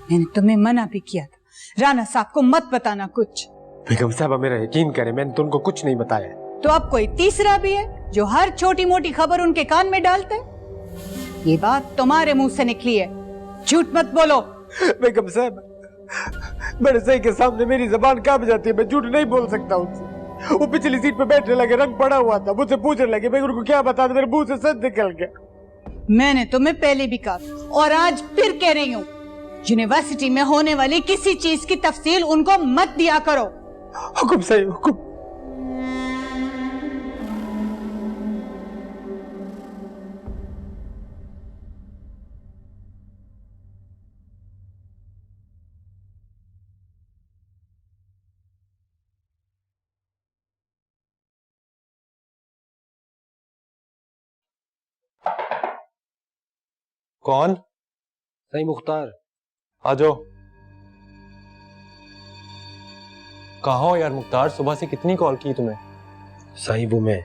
मैंने तुम्हें मना भी किया था राना साहब को मत बताना कुछ। बेगम साहब मेरा यकीन करें, मैंने तो उनको कुछ नहीं बताया। तो अब कोई तीसरा भी है जो हर छोटी मोटी खबर उनके कान में डालता है। ये बात तुम्हारे मुंह से निकली है, झूठ मत बोलो। बेगम साहब बड़े सही के सामने मेरी जबान कांप जाती है, मैं झूठ नहीं बोल सकता उनसे। वो पिछली सीट पे बैठने लगे, रंग पड़ा हुआ था, मुझसे पूछने लगे, मैं उनको क्या बता दूं, मेरे मुंह से सच निकल गया। मैंने तुम्हें पहले भी कहा और आज फिर कह रही हूँ, यूनिवर्सिटी में होने वाली किसी चीज की तफसील उनको मत दिया करो। हुक्म सही हुक्म। कौन? सही मुख्तार। आ जाओ। कहाँ हो यार मुख्तार, सुबह से कितनी कॉल की तुम्हें। सही वो मैं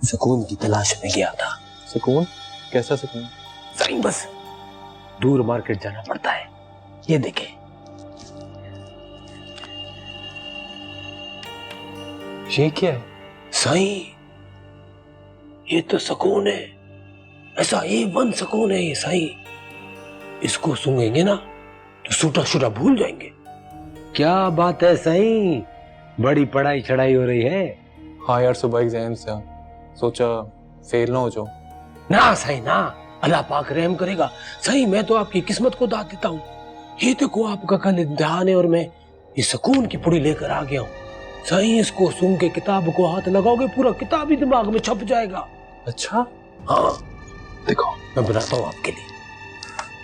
सुकून की तलाश में गया था। सुकून? कैसा सुकून? सही बस दूर मार्केट जाना पड़ता है। ये देखे। ये क्या है? सही ये तो सुकून है, ऐसा A1 सुकून है ये सही। इसको सूंघेंगे ना तो सूटा शूटा भूल जाएंगे। क्या बात है सही, बड़ी पढ़ाई चढ़ाई हो रही है। हाँ यार सुबह एग्जाम से सोचा फेल ना हो जाओ। ना सही ना, अल्लाह पाक रहम करेगा। सही मैं तो आपकी किस्मत को दाद देता हूँ। ये देखो आपका कल इम्तिहान है और मैं ये सुकून की पुड़ी लेकर आ गया हूँ। सही इसको सूंघ के किताब को हाथ लगाओगे, पूरा किताब ही दिमाग में छप जाएगा। अच्छा हाँ देखो मैं बनाता हूँ आपके लिए।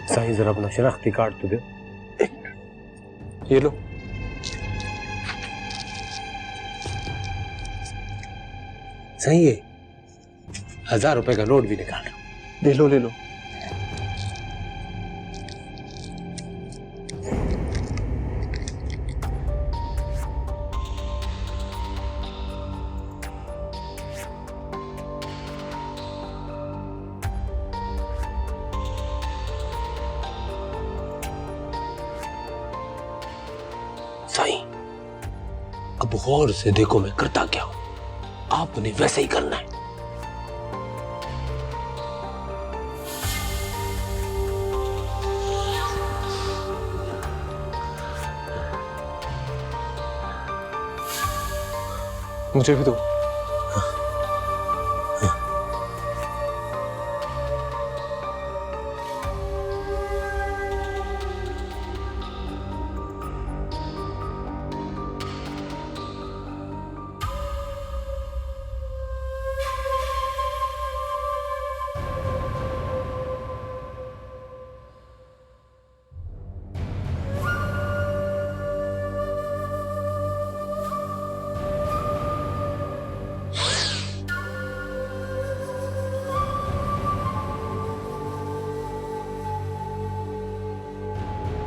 सही जरा अपना शनाख्ती कार्ड तो दे। ये लो। सही है, 1000 रुपए का नोट भी निकाला। ले लो ले लो। सही अब गौर से देखो मैं करता क्या हूं, आपने वैसे ही करना है। मुझे भी दो।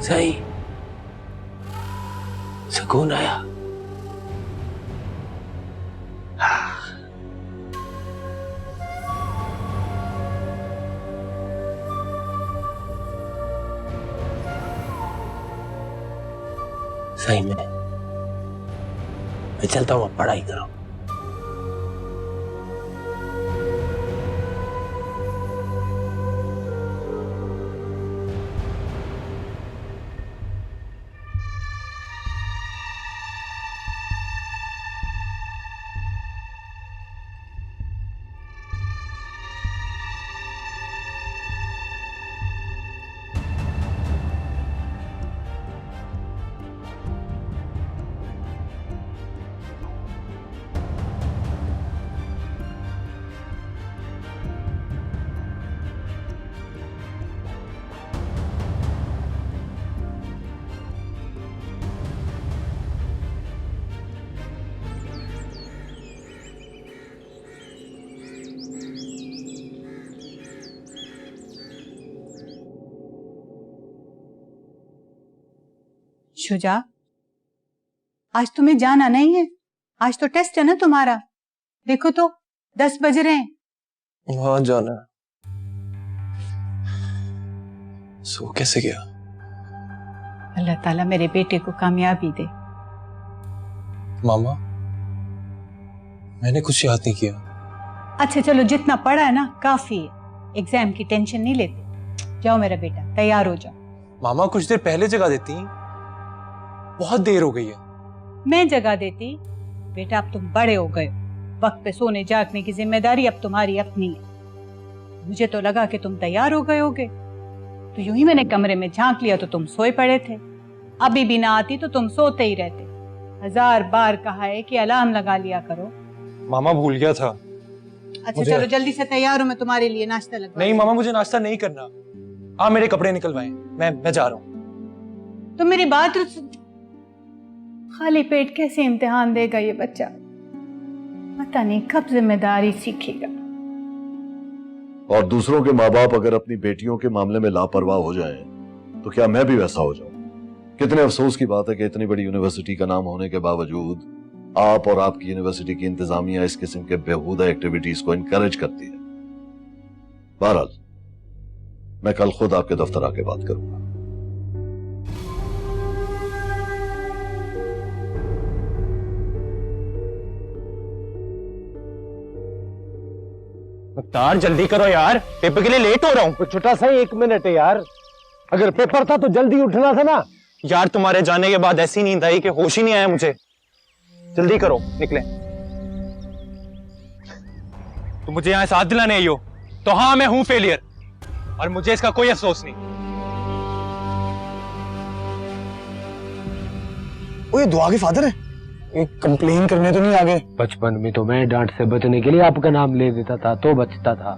सही सुकून आया। सही में मैं चलता हूँ, अब पढ़ाई करो। शुजा, आज तुम्हें जाना नहीं है? आज तो टेस्ट है ना तुम्हारा। देखो तो 10 बज रहे हैं। हाँ जाना है। सो कैसे गया? अल्लाह ताला मेरे बेटे को कामयाबी दे। मामा, मैंने कुछ याद नहीं किया। अच्छा चलो, जितना पढ़ा है ना काफी है, एग्जाम की टेंशन नहीं लेते। जाओ मेरा बेटा, तैयार हो जाओ। मामा कुछ देर पहले जगा देती, बहुत देर हो गई है। मैं जगा देती। बेटा अब तुम बड़े हो गए, वक्त पे सोने जागने की जिम्मेदारी अब तुम्हारी अपनी है। मुझे तो लगा कि तुम तैयार हो गए होगे, तो यूं ही मैंने कमरे में झांक लिया तो तुम सोए पड़े थे। अभी भी ना आती तो तुम सोते ही रहते। 1000 बार कहा है कि अलार्म लगा लिया करो। मामा भूल गया था। अच्छा चलो जल्दी से तैयार हो, मैं तुम्हारे लिए नाश्ता लगवा। नहीं मामा, मुझे नाश्ता नहीं करना। आप मेरे कपड़े निकलवाएं, मैं जा रहा हूँ। तो मेरी बात खाली पेट कैसे इम्तिहान देगा ये बच्चा? पता नहीं कब जिम्मेदारी सीखेगा। और दूसरों के माँ बाप अगर अपनी बेटियों के मामले में लापरवाह हो जाएं, तो क्या मैं भी वैसा हो जाऊं? कितने अफसोस की बात है कि इतनी बड़ी यूनिवर्सिटी का नाम होने के बावजूद आप और आपकी यूनिवर्सिटी की इंतजामिया इस किस्म के बेहूदा एक्टिविटीज को इनकरेज करती है। बहरहाल मैं कल खुद आपके दफ्तर आके बात करूंगा। मुख्तार जल्दी करो यार, पेपर के लिए लेट हो रहा हूँ। छोटा सा 1 मिनट है यार, अगर पेपर था तो जल्दी उठना था ना यार, तुम्हारे जाने के बाद ऐसी नींद आई कि होश ही नहीं आया मुझे। जल्दी करो, निकले। तुम मुझे यहाँ साथ दिलाने आई हो तो हाँ, मैं हूं फेलियर और मुझे इसका कोई अफसोस नहीं। वो ये दुआ के फादर है, एक कंप्लेन करने तो नहीं आ गए? बचपन में तो मैं डांट से बचने के लिए आपका नाम ले देता था तो बचता था।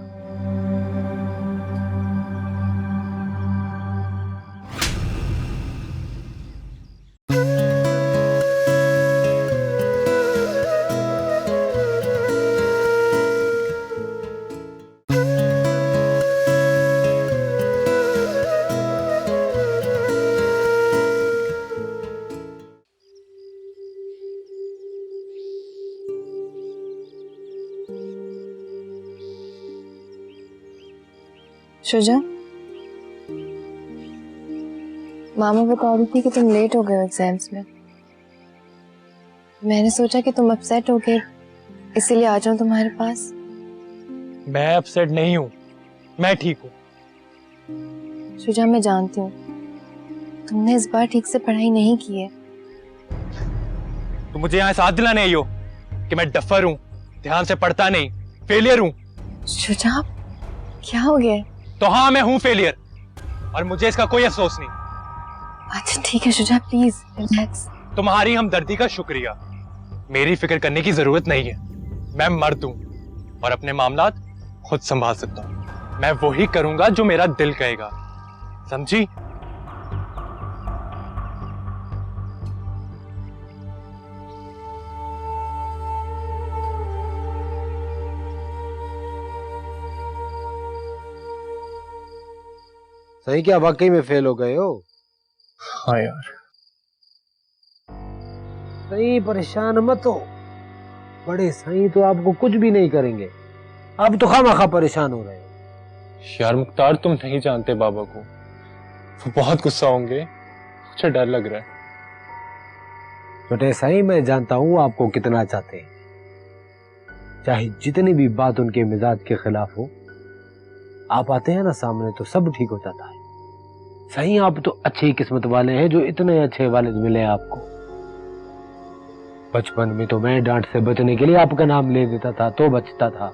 शुजा, मामा बता रही थी कि तुम लेट हो गए हो एग्जाम्स में। मैंने सोचा कि तुम अपसेट हो गए, इसीलिए आ जाऊं तुम्हारे पास। मैं अपसेट नहीं हूं, मैं ठीक हूं। शुजा, मैं जानती हूँ तुमने इस बार ठीक से पढ़ाई नहीं की है। तुम मुझे यहाँ साथ दिलाने आई हो कि मैं डफर हूं, ध्यान से पढ़ता नहीं, फेलियर हूं। शुजा, क्या हो गया? तो हाँ, मैं हूं फेलियर और मुझे इसका कोई अफसोस नहीं। अच्छा ठीक है शुजा, प्लीज रिलैक्स। तुम्हारी हमदर्दी का शुक्रिया, मेरी फिक्र करने की जरूरत नहीं है। मैं मर्द हूं और अपने मामलात खुद संभाल सकता हूं। मैं वही करूंगा जो मेरा दिल कहेगा, समझी? सही क्या वाकई में फेल हो गए हो? हाँ यार। सही परेशान मत हो, बड़े सही तो आपको कुछ भी नहीं करेंगे। आप तो खामखा परेशान हो रहे हो। यार मुख्तार, तुम नहीं जानते बाबा को, वो बहुत गुस्सा होंगे, मुझे डर लग रहा है। छोटे साईं, मैं जानता हूँ आपको कितना चाहते हैं। चाहे जितनी भी बात उनके मिजाज के खिलाफ हो, आप आते हैं ना सामने तो सब ठीक हो जाता है। सही, आप तो अच्छी किस्मत वाले हैं जो इतने अच्छे वालिद मिले आपको। बचपन में तो मैं डांट से बचने के लिए आपका नाम ले देता था तो बचता था।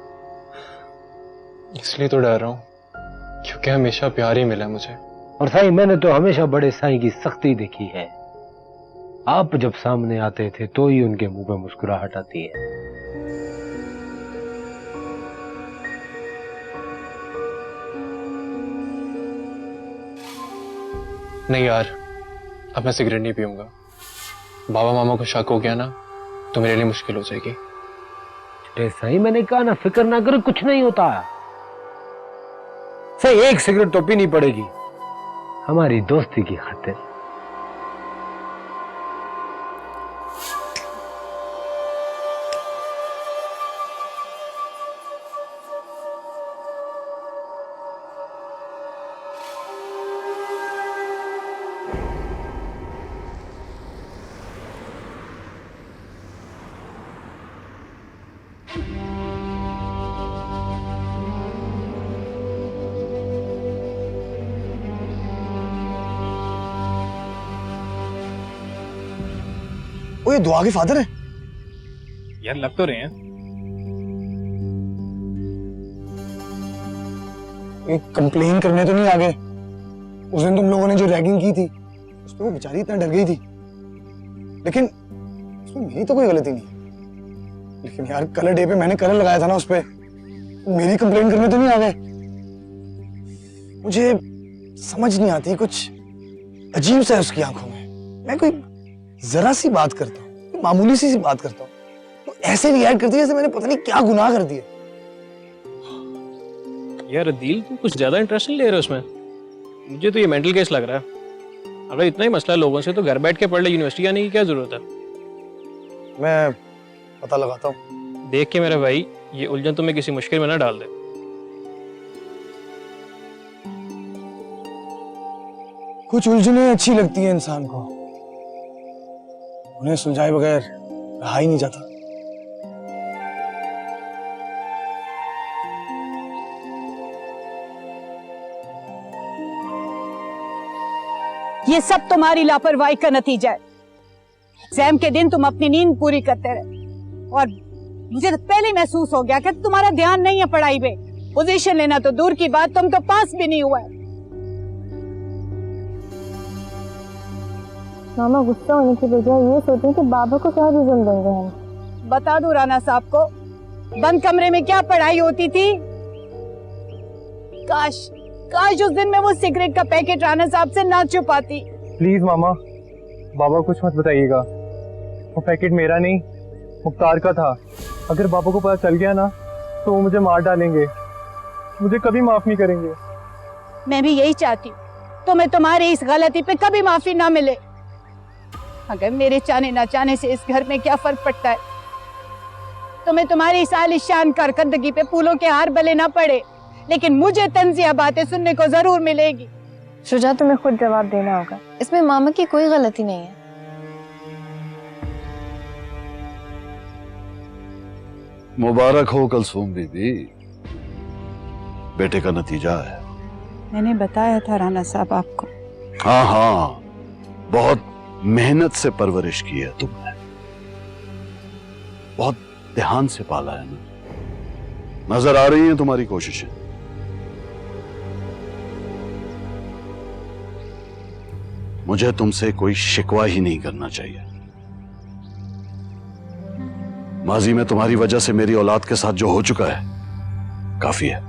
इसलिए तो डर रहा हूँ क्योंकि हमेशा प्यार ही मिला मुझे। और साईं, मैंने तो हमेशा बड़े साईं की सख्ती देखी है। आप जब सामने आते थे तो ही उनके मुंह पे मुस्कुराहट आती है। नहीं यार, अब मैं सिगरेट नहीं पीऊंगा। बाबा मामा को शक हो गया ना तो मेरे लिए मुश्किल हो जाएगी। छोटे साईं, मैंने कहा ना, फिक्र ना करो, कुछ नहीं होता। सही, 1 सिगरेट तो पीनी पड़ेगी हमारी दोस्ती की खातिर। वो ये दुआ के फादर है? यार लग तो रहे हैं। ये कंप्लेन करने तो नहीं आ गए? उस दिन तुम लोगों ने जो रैगिंग की थी उस पर वो बेचारी इतना डर गई थी, लेकिन उसमें मेरी तो कोई गलती नहीं। लेकिन यार कलर डे पे मैंने कलर लगाया था ना उस पे, मेरी कंप्लेन करने तो नहीं आ गए? मुझे समझ नहीं आती, कुछ अजीब सा है उसकी आंखों में। मैं कोई जरा सी बात करता हूँ, मामूली सी बात करता हूँ तो ऐसे रिएक्ट करती है जैसे मैंने पता नहीं क्या गुनाह कर दिया। यार अदील तू कुछ ज्यादा इंटरेस्ट नहीं ले रहा उसमें। मुझे तो ये मेंटल केस लग रहा है। अगर इतना ही मसला है लोगों से तो घर बैठ के पढ़ ले, यूनिवर्सिटी आने की क्या जरूरत है। मैं पता लगाता हूँ। देख के मेरे भाई ये उलझन तुम्हें किसी मुश्किल में ना डाल दे। कुछ उलझने अच्छी लगती है इंसान को, उन्हें सुलझाए बगैर रहा ही नहीं जाता। ये सब तुम्हारी लापरवाही का नतीजा है। एग्जाम के दिन तुम अपनी नींद पूरी करते रहे और मुझे तो पहले महसूस हो गया कि तुम्हारा ध्यान नहीं है पढ़ाई पे। पोजीशन लेना तो दूर की बात, तुम तो पास भी नहीं हुआ है। मामा गुस्सा होने की बजाय ये सोचें कि बाबा को क्या रीजन देंगे हम। बता दूं राना साहब को, बंद कमरे में क्या पढ़ाई होती थी। काश काश उस दिन में वो सिगरेट का पैकेट राना साहब से ना छुपाती। प्लीज मामा, बाबा कुछ मत बताइएगा। वो पैकेट मेरा नहीं, मुख्तार का था। अगर बाबा को पता चल गया ना तो वो मुझे मार डालेंगे, मुझे कभी माफ नहीं करेंगे। मैं भी यही चाहती हूँ, तुम्हें तुम्हारी इस गलती पे कभी माफी ना मिले। अगर मेरे चाहने ना चाहने से इस घर में क्या फर्क पड़ता है, तुम्हें तुम्हारी इस आलिशान कारकर्दगी पे फूलों के हार भले ना पड़े, लेकिन मुझे तंजिया बातें सुनने को जरूर मिलेगी। शुजा तुम्हें खुद जवाब देना होगा, इसमें मामा की कोई गलती नहीं है। मुबारक हो कलसूम बीबी, बेटे का नतीजा है। मैंने बताया था राना साहब आपको। हाँ हाँ, बहुत मेहनत से परवरिश की है तुमने, बहुत ध्यान से पाला है ना। नजर आ रही हैं तुम्हारी कोशिशें। मुझे तुमसे कोई शिकवा ही नहीं करना चाहिए। माजी में तुम्हारी वजह से मेरी औलाद के साथ जो हो चुका है काफी है।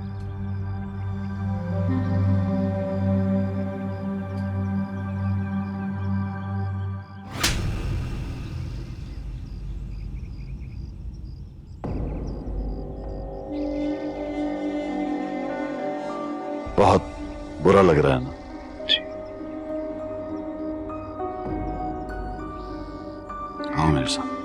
बहुत बुरा लग रहा है ना? हाँ मेरे साथ।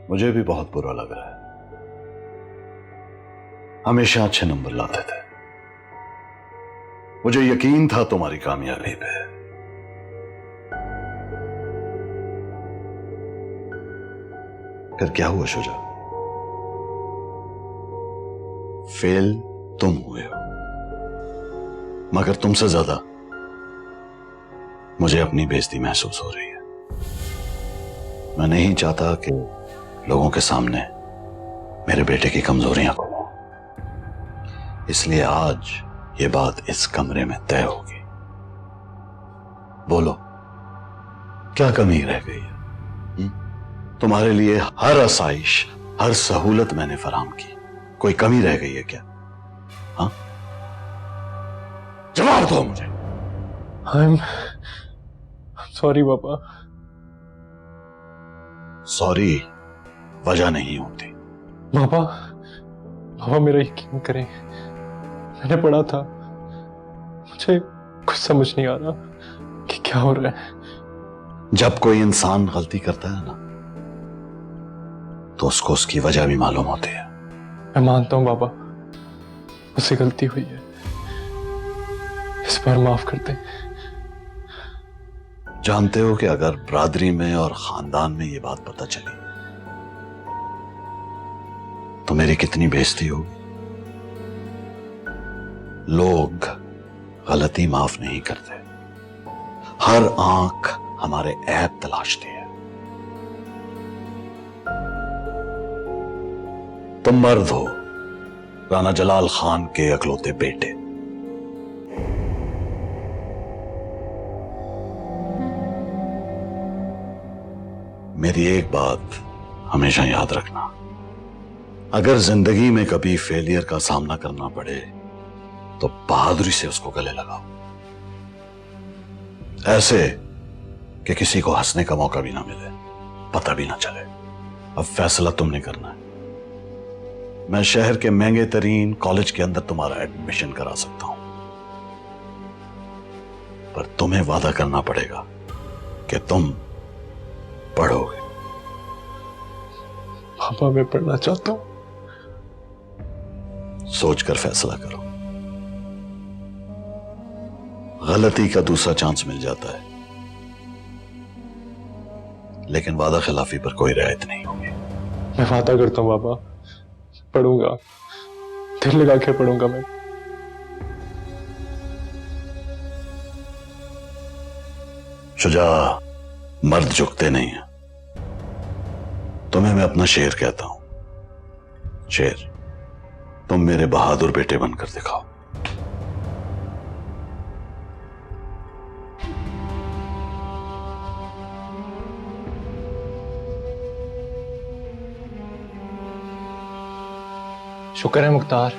मुझे भी बहुत बुरा लग रहा है। हमेशा अच्छे नंबर लाते थे, मुझे यकीन था तुम्हारी कामयाबी पे। फिर क्या हुआ शुजा? फेल तुम हुए हो, मगर तुमसे ज्यादा मुझे अपनी बेइज्जती महसूस हो रही है। मैं नहीं चाहता कि लोगों के सामने मेरे बेटे की कमजोरियां खोलूं, इसलिए आज ये बात इस कमरे में तय होगी। बोलो, क्या कमी रह गई है? तुम्हारे लिए हर आसाइश, हर सहूलत मैंने फराहम की, कोई कमी रह गई है क्या? हाँ, जवाब दो मुझे। I'm sorry पापा। सॉरी वजह नहीं होती। पापा मेरा यकीन करें, मैंने पढ़ा था, मुझे कुछ समझ नहीं आ रहा कि क्या हो रहा है। जब कोई इंसान गलती करता है ना तो उसको उसकी वजह भी मालूम होती है। मैं मानता हूं पापा, मुझसे गलती हुई है, इस बार माफ कर दे। जानते हो कि अगर बरादरी में और खानदान में ये बात पता चली तो मेरी कितनी बेइज्जती होगी। लोग गलती माफ नहीं करते, हर आंख हमारे ऐब तलाशती है। तुम मर्द हो, राणा जलाल खान के अकलौते बेटे। मेरी एक बात हमेशा याद रखना, अगर जिंदगी में कभी फेलियर का सामना करना पड़े तो बहादुरी से उसको गले लगाओ, ऐसे कि किसी को हंसने का मौका भी ना मिले, पता भी ना चले। अब फैसला तुमने करना है। मैं शहर के महंगे तरीन कॉलेज के अंदर तुम्हारा एडमिशन करा सकता हूं, पर तुम्हें वादा करना पड़ेगा कि तुम पढ़ोगे। पापा मैं पढ़ना चाहता हूं। सोचकर फैसला करो। गलती का दूसरा चांस मिल जाता है, लेकिन वादा खिलाफी पर कोई रियायत नहीं होगी। मैं वादा करता हूं पापा, पढ़ूंगा, दिल लगा के पढ़ूंगा मैं। शुजा, मर्द झुकते नहीं हैं। तुम्हें मैं अपना शेर कहता हूं। शेर, तुम मेरे बहादुर बेटे बनकर दिखाओ। शुक्र है मुख्तार,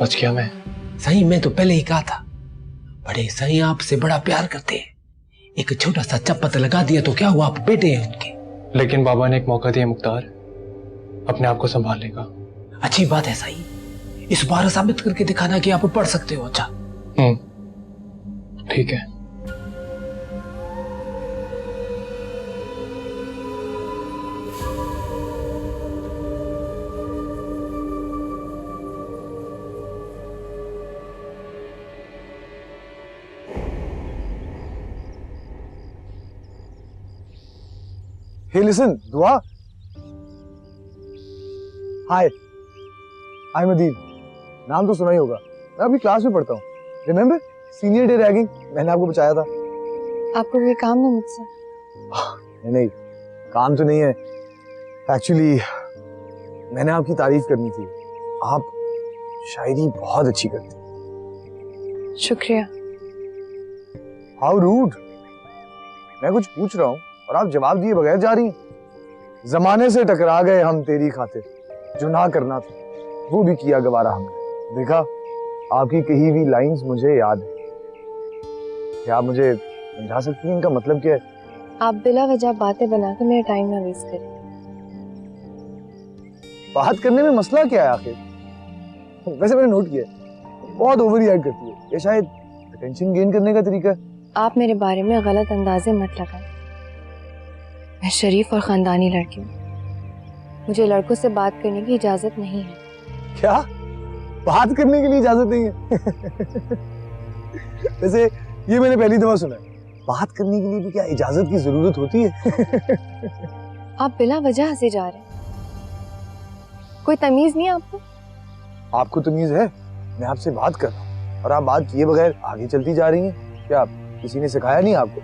बच गया मैं। सही मैं तो पहले ही कहा था, बड़े सही आपसे बड़ा प्यार करते हैं। एक छोटा सा चप्पत लगा दिया तो क्या हुआ, आप बेटे हैं उनके। लेकिन बाबा ने एक मौका दिया मुख्तार, अपने आप को संभालने का। अच्छी बात है सही, इस बार साबित करके दिखाना कि आप पढ़ सकते हो। अच्छा ठीक है। Hey, listen, दुआ। हाय, आई एम अदीब। नाम तो सुना ही होगा, मैं अभी क्लास में पढ़ता हूँ। रिमेम्बर सीनियर डे रैगिंग, मैंने आपको बचाया था। आपको कोई काम है मुझसे? नहीं, काम तो नहीं है। एक्चुअली मैंने आपकी तारीफ करनी थी। आप शायरी बहुत अच्छी करती। शुक्रिया। How rude. मैं कुछ पूछ रहा हूँ और आप जवाब दिए बगैर जा रही हैं। जमाने से टकरा गए हम तेरी खातिर, जो ना करना था वो भी किया गवारा हमने। देखा, आपकी कही हुई लाइंस मुझे याद है। क्या आप मुझे समझा सकती हैं इनका मतलब क्या है? आप बिला वजह बातें बनाकर मेरा टाइम ना वेस्ट करें। बात करने में मसला क्या है आखिर? वैसे मैंने नोट किया बहुत ओवर रिएक्ट करती है, ये शायद अटेंशन गेन करने का तरीका है। आप मेरे बारे में गलत अंदाजे मत लगाएं। मैं शरीफ और खानदानी लड़की हूँ, मुझे लड़कों से बात करने की इजाजत नहीं है। क्या बात करने के लिए इजाजत नहीं है? वैसे ये मैंने पहली दफा सुना है। बात करने के लिए भी क्या इजाजत की जरूरत होती है? आप बिला वजह हंसे जा रहे हैं। कोई तमीज नहीं है आपको? आपको तमीज है? मैं आपसे बात कर रहा हूँ और आप बात किए बगैर आगे चलती जा रही हैं। क्या किसी ने सिखाया नहीं आपको?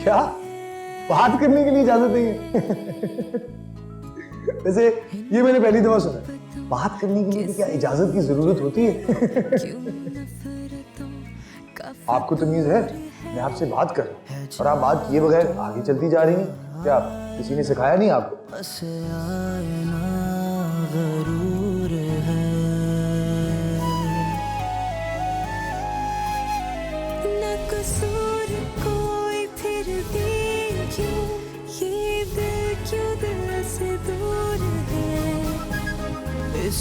क्या बात करने के लिए इजाजत नहीं है? वैसे ये मैंने पहली दफा सुना। बात करने के लिए भी क्या इजाजत की जरूरत होती है? आपको तमीज है? मैं आपसे बात कर रहा हूँ और आप बात किए बगैर आगे चलती जा रही हैं। क्या किसी ने सिखाया नहीं आपको?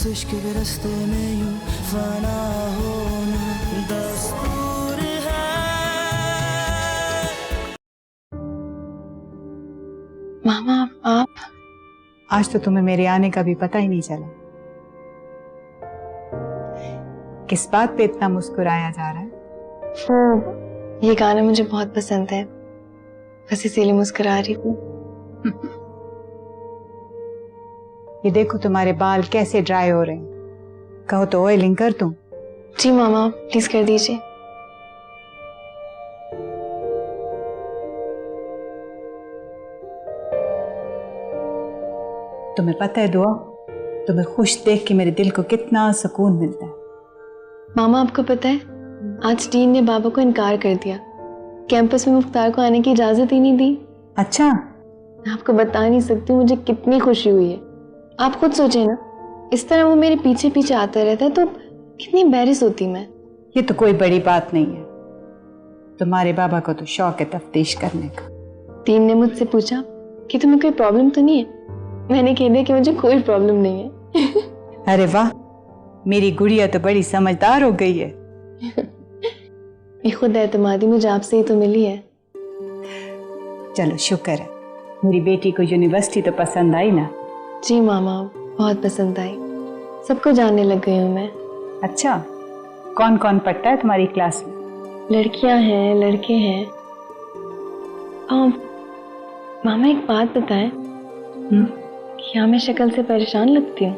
इस इश्क के रास्ते में यूं फना होना दस्तूर है। मामा आप आज तो तुम्हें मेरे आने का भी पता ही नहीं चला। किस बात पे इतना मुस्कुराया जा रहा है? ये गाना मुझे बहुत पसंद है, बस इसीलिए मुस्कुरा रही हूँ। ये देखो तुम्हारे बाल कैसे ड्राई हो रहे हैं, कहो तो ऑयलिंग कर दूं? जी मामा प्लीज कर दीजिए। तुम्हें पता है दुआ, तुम्हें खुश देख के मेरे दिल को कितना सुकून मिलता है। मामा आपको पता है, आज डीन ने बाबा को इनकार कर दिया, कैंपस में मुख्तार को आने की इजाजत ही नहीं दी। अच्छा, मैं आपको बता नहीं सकती मुझे कितनी खुशी हुई है। आप खुद सोचे ना, इस तरह वो मेरे पीछे पीछे आता रहता है तो कितनी एम्बैरेस होती मैं। ये तो कोई बड़ी बात नहीं है, तुम्हारे बाबा को तो शौक है तफ्तीश करने का। डीन ने मुझसे पूछा कि तुम्हें कोई प्रॉब्लम तो नहीं है, मैंने कह दिया कि मुझे कोई प्रॉब्लम नहीं है। अरे वाह, मेरी गुड़िया तो बड़ी समझदार हो गई है। ये खुद एतमादी मुझे आपसे ही तो मिली है। चलो शुक्र है, मेरी बेटी को यूनिवर्सिटी तो पसंद आई ना? जी मामा बहुत पसंद आई, सबको जानने लग गई हूँ मैं। अच्छा, कौन कौन पढ़ता है तुम्हारी क्लास में? लड़कियां हैं लड़के हैं। मामा एक बात बताएं, क्या मैं शक्ल से परेशान लगती हूँ?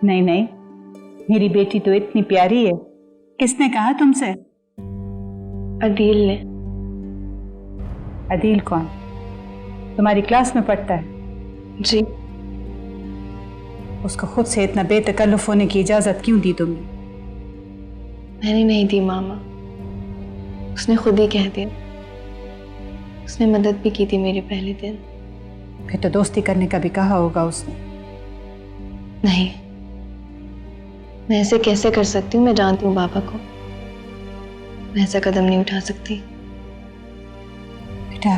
नहीं नहीं, मेरी बेटी तो इतनी प्यारी है। किसने कहा तुमसे? अदील ने। अदील कौन? तुम्हारी क्लास में पढ़ता है? जी। उसको खुद से इतना बेतकल्लुफ होने की इजाजत क्यों दी तुमने? मैंने नहीं दी मामा, उसने खुद ही कह दिया। उसने मदद भी की थी मेरे पहले दिन। फिर तो दोस्ती करने का भी कहा होगा उसने। नहीं, मैं ऐसे कैसे कर सकती हूँ? मैं जानती हूँ पापा को, मैं ऐसा कदम नहीं उठा सकती। बेटा,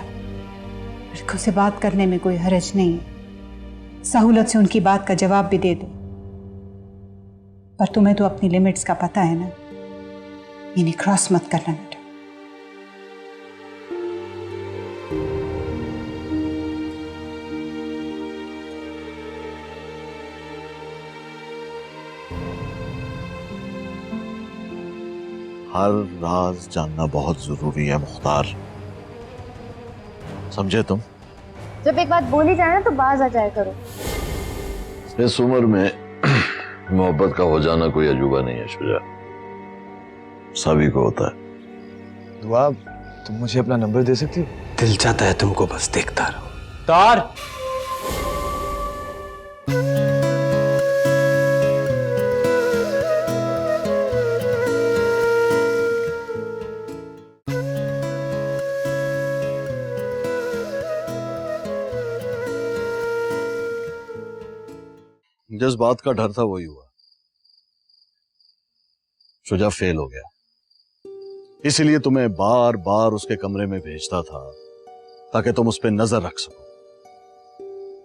लड़कों से बात करने में कोई हर्ज नहीं है, सहूलत से उनकी बात का जवाब भी दे दो। पर तुम्हें तो अपनी लिमिट्स का पता है ना, इन्हें क्रॉस मत करना बेटा। हर राज जानना बहुत जरूरी है मुख्तार, समझे तुम? जब एक बात बोली जाए ना तो बाज आ जाया करो। इस उम्र में मोहब्बत का हो जाना कोई अजूबा नहीं है शुजा, सभी को होता है। दुआ, तुम मुझे अपना नंबर दे सकती हो? दिल चाहता है तुमको बस देखता रहो। तार, जिस बात का डर था वही हुआ, शुजा फेल हो गया। इसीलिए तुम्हें बार बार उसके कमरे में भेजता था ताकि तुम उस पर नजर रख सको।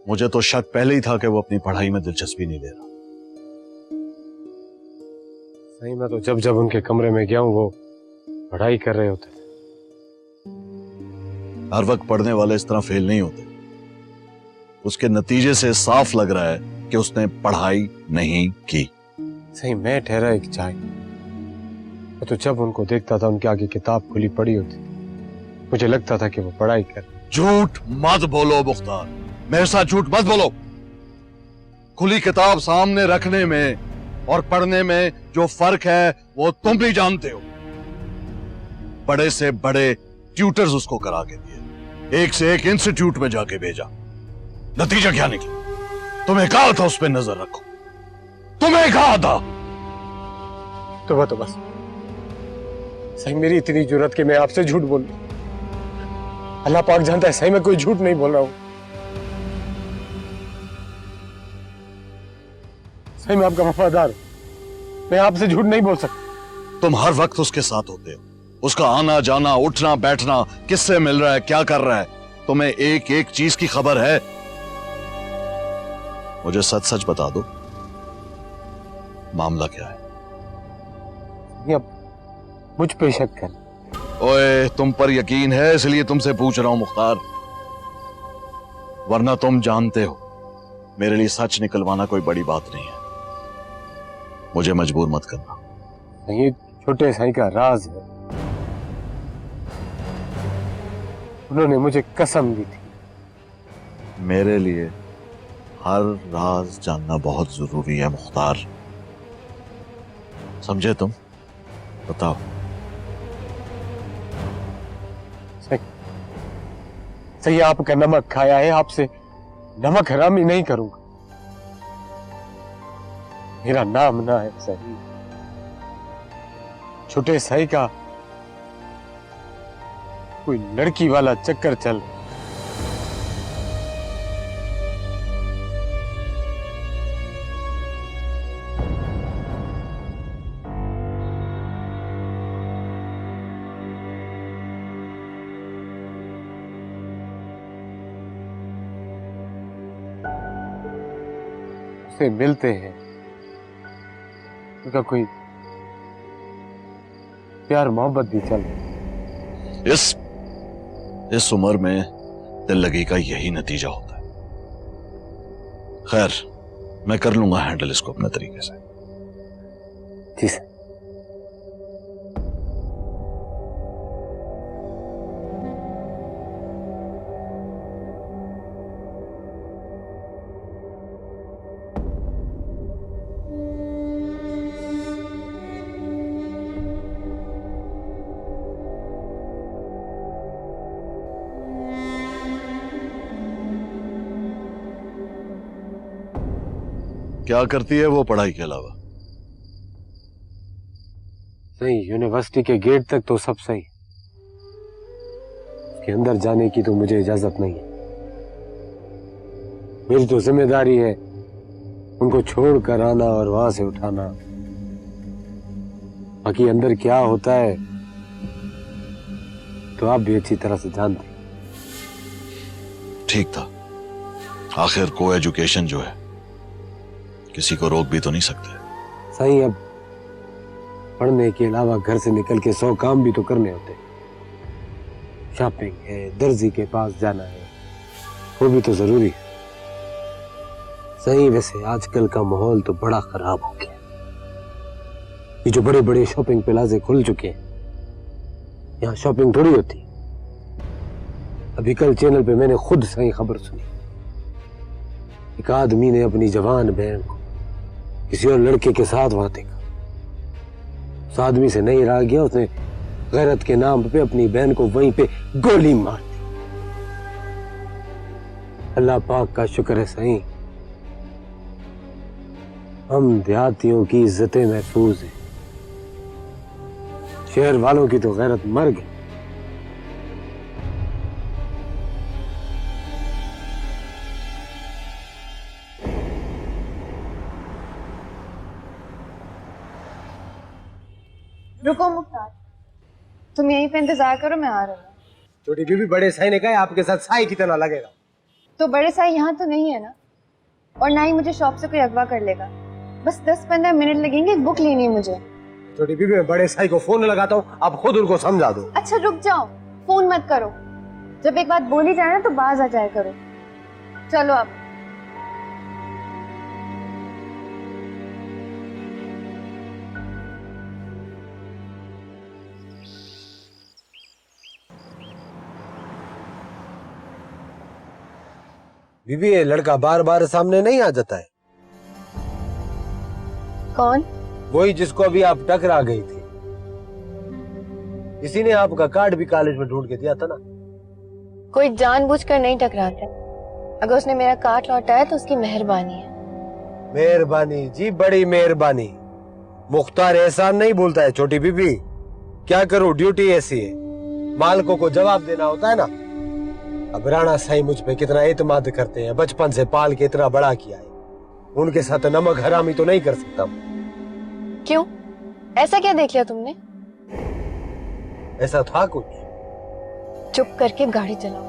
मुझे तो शक पहले ही था कि वो अपनी पढ़ाई में दिलचस्पी नहीं ले रहा। सही में तो जब जब उनके कमरे में गया हूं वो पढ़ाई कर रहे होते थे। हर वक्त पढ़ने वाले इस तरह फेल नहीं होते। उसके नतीजे से साफ लग रहा है कि उसने पढ़ाई नहीं की। सही मैं ठहरा एक चाय, तो जब उनको देखता था उनके आगे किताब खुली पड़ी होती, मुझे लगता था कि वो पढ़ाई कर। झूठ मत बोलो मुख्तार, मेरे साथ झूठ मत बोलो। खुली किताब सामने रखने में और पढ़ने में जो फर्क है वो तुम भी जानते हो। बड़े से बड़े ट्यूटर्स उसको करा के दिए, एक से एक इंस्टीट्यूट में जाके भेजा। नतीजा क्या निकला? तुम्हें कहा था उस पर नजर रखो, तुम्हें कहा था। तो बस सही मेरी इतनी जरूरत कि मैं आपसे झूठ बोल, अल्लाह पाक जानता है सही मैं कोई झूठ नहीं बोल रहा हूं। सही मैं आपका वफादार, मैं आपसे झूठ नहीं बोल सकता। तुम हर वक्त उसके साथ होते हो, उसका आना जाना उठना बैठना, किससे मिल रहा है क्या कर रहा है, तुम्हें एक एक चीज की खबर है। मुझे सच सच बता दो, मामला क्या है? अब मुझ पे शक कर। ओए, तुम पर यकीन है इसलिए तुमसे पूछ रहा हूं मुख्तार, वरना तुम जानते हो मेरे लिए सच निकलवाना कोई बड़ी बात नहीं है। मुझे मजबूर मत करना। ये छोटे साईं का राज है, उन्होंने मुझे कसम दी थी। मेरे लिए हर राज जानना बहुत जरूरी है मुख्तार, समझे तुम? बताओ। सही आपका नमक खाया है, आपसे नमक हरामी नहीं करूंगा। मेरा नाम ना है सही, छोटे साई का कोई लड़की वाला चक्कर चल। से मिलते हैं, उनका कोई प्यार मोहब्बत भी चल। इस उम्र में दिल लगी का यही नतीजा होता है। खैर, मैं कर लूंगा हैंडल इसको अपने तरीके से। जी सर। क्या करती है वो पढ़ाई के अलावा? नहीं, यूनिवर्सिटी के गेट तक तो सब सही, उसके अंदर जाने की तो मुझे इजाजत नहीं है। मेरी तो जिम्मेदारी है उनको छोड़कर आना और वहां से उठाना। बाकी अंदर क्या होता है तो आप भी अच्छी तरह से जानते। ठीक था, आखिर को एजुकेशन जो है किसी को रोक भी तो नहीं सकते। सही, अब पढ़ने के अलावा घर से निकल के 100 काम भी तो करने होते। शॉपिंग है, दर्जी के पास जाना है, वो भी तो जरूरी है। सही, वैसे आजकल का माहौल तो बड़ा खराब हो गया। ये जो बड़े बड़े शॉपिंग प्लाजे खुल चुके हैं, यहाँ शॉपिंग थोड़ी होती। अभी कल चैनल पे मैंने खुद सही खबर सुनी, एक आदमी ने अपनी जवान बहन को किसी और लड़के के साथ वहां देखा। उस आदमी से नहीं रहा गया, उसने गैरत के नाम पे अपनी बहन को वहीं पे गोली मार दी। अल्लाह पाक का शुक्र है सही, हम देहातियों की इज्जतें महफूज हैं। शहर वालों की तो गैरत मर गई। रुको मुख्तार, तुम यहीं पे इंतजार करो, मैं आ रही हूँ। छोटी बीबी, बड़े साई ने कहा आपके साथ साई कितना लगेगा। तो बड़े साई यहाँ तो नहीं है ना, और ना ही मुझे शॉप से कोई अगवा कर लेगा। बस 10-15 मिनट लगेंगे, एक बुक लेनी है मुझे। छोटी बीबी, मैं बड़े साई को फोन लगाता हूँ, आप खुद उनको समझा दो। अच्छा रुक जाओ, फोन मत करो। जब एक बात बोली जाए ना तो बाज आ जाया करो। चलो आप। बीबी, ये लड़का बार बार सामने नहीं आ जाता है। कौन? वही जिसको अभी आप टकरा गई थी। इसी ने आपका कार्ड भी कॉलेज में ढूंढ के दिया था ना। कोई जानबूझकर नहीं टकराता। अगर उसने मेरा कार्ड लौटाया तो उसकी मेहरबानी है। मेहरबानी जी, बड़ी मेहरबानी। मुख्तार एहसान नहीं बोलता है छोटी बीबी। क्या करूं, ड्यूटी ऐसी है, मालिकों को जवाब देना होता है ना। अब राणा साईं मुझ पे कितना एतमाद करते हैं, बचपन से पाल के इतना बड़ा किया है, उनके साथ नमक हरामी तो नहीं कर सकता। क्यों, ऐसा क्या देख लिया तुमने? ऐसा था कुछ? चुप करके गाड़ी चलाओ।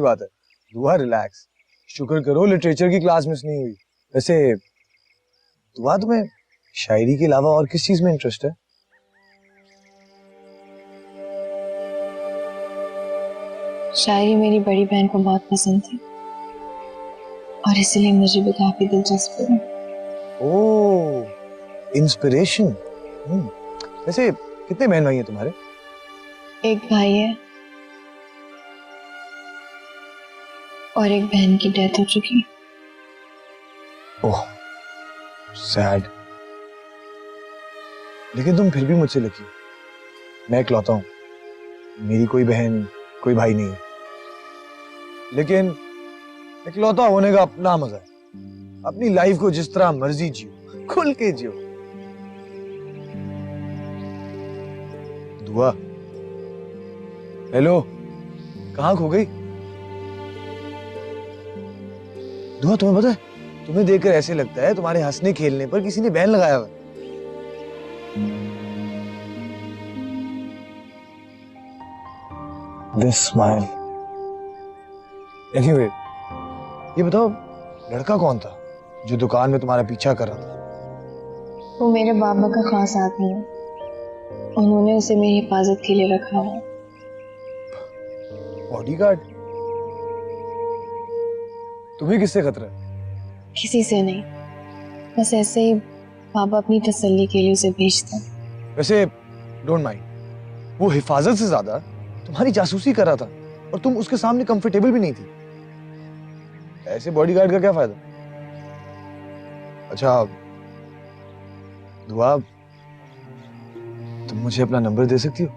बात है। दुआ रिलैक्स, शुक्र करो लिटरेचर की क्लास मिस नहीं हुई। वैसे दुआ तुम्हें शायरी के अलावा और किस चीज में इंटरेस्ट है? शायरी मेरी बड़ी बहन को बहुत पसंद थी और इसलिए मुझे भी काफी दिलचस्पी है। ओह, इंस्पिरेशन। वैसे कितने बहन भाई हैं तुम्हारे? एक भाई है और एक बहन की डेथ हो चुकी। ओह, सैड। लेकिन तुम फिर भी मुझसे लकी। मैं इकलौता हूं, मेरी कोई बहन कोई भाई नहीं है। लेकिन इकलौता होने का अपना मजा है। अपनी लाइफ को जिस तरह मर्जी जियो, खुल के जियो। दुआ, हेलो, कहां खो गई? दुआ, तुम्हें पता है, तुम्हें देखकर ऐसे लगता है तुम्हारे हंसने खेलने पर किसी ने बैन लगाया हुआ। This smile. Anyway, ये बताओ, लड़का कौन था जो दुकान में तुम्हारा पीछा कर रहा था? वो मेरे बाबा का खास आदमी है। उन्होंने उसे मेरी हिफाजत के लिए रखा है। बॉडीगार्ड? तुम्हें किससे खतरा है? किसी से नहीं, बस ऐसे ही बाबा अपनी तसल्ली के लिए उसे भेजते हैं। वैसे डोंट माइंड, वो हिफाजत से ज्यादा तुम्हारी जासूसी कर रहा था और तुम उसके सामने कंफर्टेबल भी नहीं थी। ऐसे बॉडीगार्ड का क्या फायदा? अच्छा दुआ, तुम मुझे अपना नंबर दे सकती हो?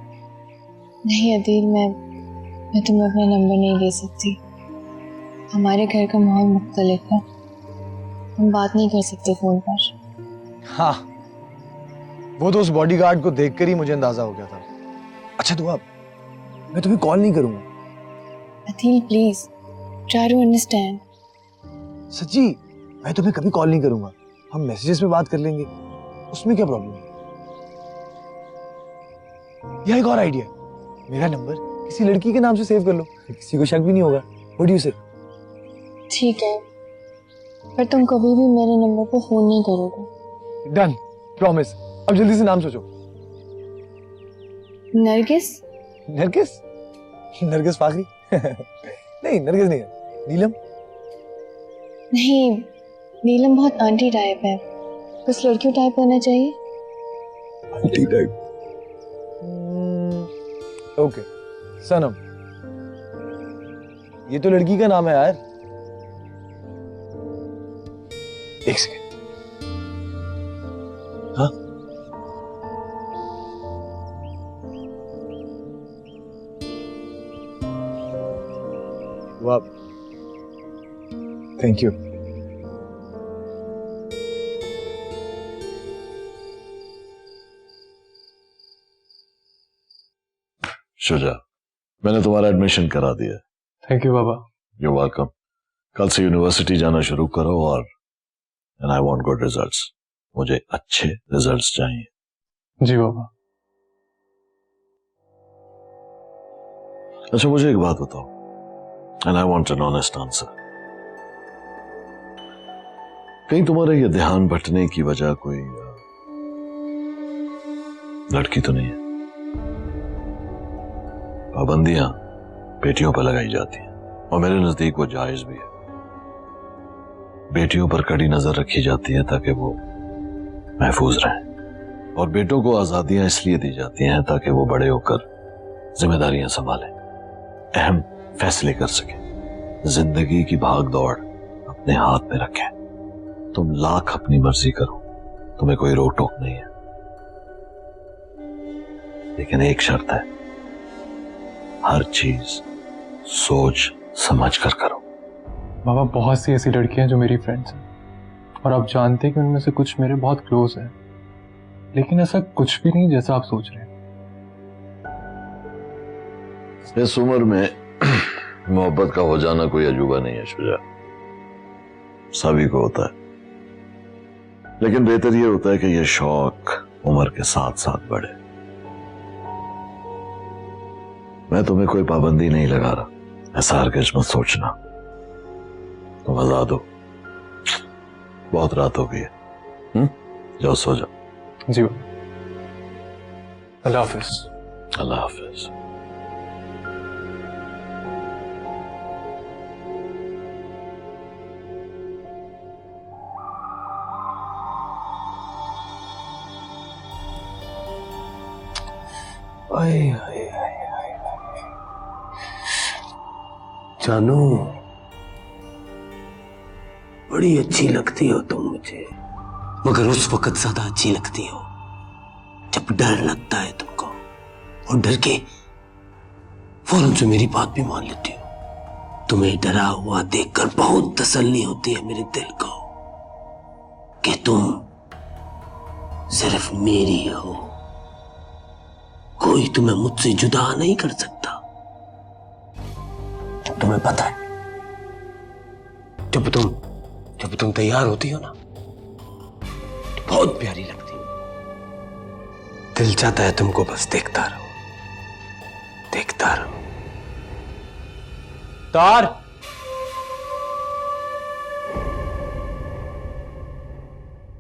नहीं अदील, मैं तुम्हें अपना नंबर नहीं दे सकती। हमारे घर का माहौल मुख्तलिफ है, हम बात नहीं कर सकते फोन पर। हाँ, वो तो उस बॉडीगार्ड को देखकर ही मुझे अंदाजा हो गया था। अच्छा दुआ, मैं तुम्हें कॉल नहीं करूंगा। Adeel please try to understand. सच्ची, मैं तुम्हें कभी कॉल नहीं करूंगा। हम मैसेजेस में बात कर लेंगे, उसमें क्या प्रॉब्लम है? यह एक और आइडिया है, मेरा नंबर किसी लड़की के नाम से सेव कर लो, किसी को शक भी नहीं होगा। व्हाट डू यू से? ठीक है, पर तुम कभी भी मेरे नंबर पर फोन नहीं करोगे। Done, promise. अब जल्दी से नाम सोचो। नरगिस? नरगिस? नरगिस फाखरी? नहीं, नरगिस नहीं है, नीलम। नहीं, नीलम बहुत आंटी टाइप है, कुछ लड़कियों टाइप होना चाहिए। Aunty type? ओके, सनम। ये तो लड़की का नाम है यार। एक सेकंड। हाँ, वाह, थैंक यू। शुजा, मैंने तुम्हारा एडमिशन करा दिया। Thank you Baba. You welcome. कल से यूनिवर्सिटी जाना शुरू करो और and I want good results. मुझे अच्छे रिजल्ट्स चाहिए। जी बाबा। अच्छा मुझे एक बात बताओ, and I want an honest answer. कहीं तुम्हारे ये ध्यान भटकने की वजह कोई लड़की तो नहीं है? पाबंदियां बेटियों पर लगाई जाती हैं और मेरे नजदीक वो जायज भी है। बेटियों पर कड़ी नजर रखी जाती है ताकि वो महफूज रहें, और बेटों को आजादियां इसलिए दी जाती हैं ताकि वो बड़े होकर जिम्मेदारियां संभालें, अहम फैसले कर सकें, जिंदगी की भाग दौड़ अपने हाथ में रखें। तुम लाख अपनी मर्जी करो, तुम्हें कोई रोक टोक नहीं है, लेकिन एक शर्त है, हर चीज सोच समझ कर करो। बाबा बहुत सी ऐसी लड़कियां जो मेरी फ्रेंड्स हैं और आप जानते हैं कि उनमें से कुछ मेरे बहुत क्लोज हैं, लेकिन ऐसा कुछ भी नहीं जैसा आप सोच रहे हैं। इस उम्र में मोहब्बत का हो जाना कोई अजूबा नहीं है शुजा, सभी को होता है, लेकिन बेहतर यह होता है कि यह शौक उम्र के साथ साथ बढ़े। मैं तुम्हें कोई पाबंदी नहीं लगा रहा, ऐसा हरगिज मत सोचना। तुम आजाद हो, बहुत रात हो गई है। जाओ सो जाओ। जी अल्लाह हाफिज। अल्लाह हाफिज। जानू, बड़ी अच्छी लगती हो तुम मुझे, मगर उस वक्त ज्यादा अच्छी लगती हो जब डर लगता है तुमको, और डर के फौरन से मेरी बात भी मान लेती हो। तुम्हें डरा हुआ देखकर बहुत तसल्ली होती है मेरे दिल को कि तुम सिर्फ मेरी हो, कोई तुम्हें मुझसे जुदा नहीं कर सकता। तुम्हें पता है, जब तुम तैयार होती हो ना तो बहुत प्यारी लगती हो। दिल चाहता है तुमको बस देखता रहो, देखता रहो। तार